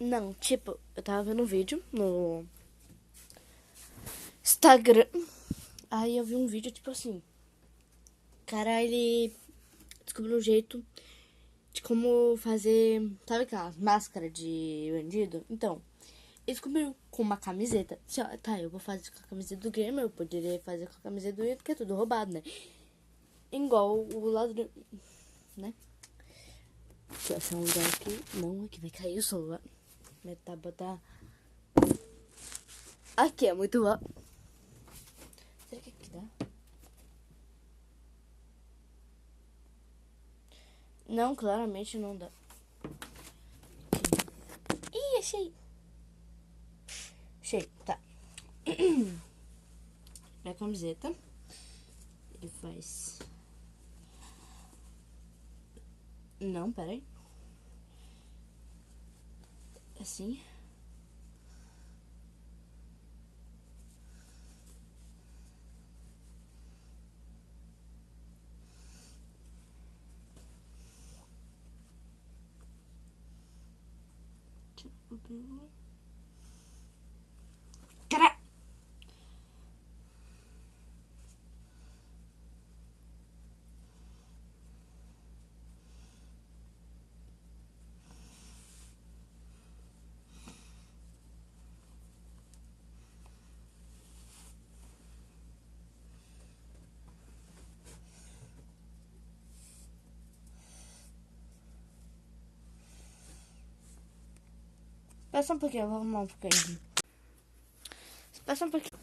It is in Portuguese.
Não, tipo, eu tava vendo um vídeo no Instagram. Aí eu vi um vídeo, tipo assim. Cara, ele descobriu um jeito de como fazer, sabe aquelas máscaras de bandido? Então, ele descobriu com uma camiseta. Assim, ó, tá, eu vou fazer com a camiseta do Gamer, eu poderia fazer com a camiseta do Ito, que é tudo roubado, né? Igual o ladrão, né? Deixa eu achar um lugar aqui. Não, aqui vai cair o som. Metar, botar. Aqui é muito bom. Será que aqui dá? Não, claramente não dá. Aqui. Ih, achei. Achei, tá. Minha camiseta. Ele faz. Não, peraí. Assim. Cara! Espera só um pouquinho, eu vou arrumar um pouquinho. Espera só um pouquinho.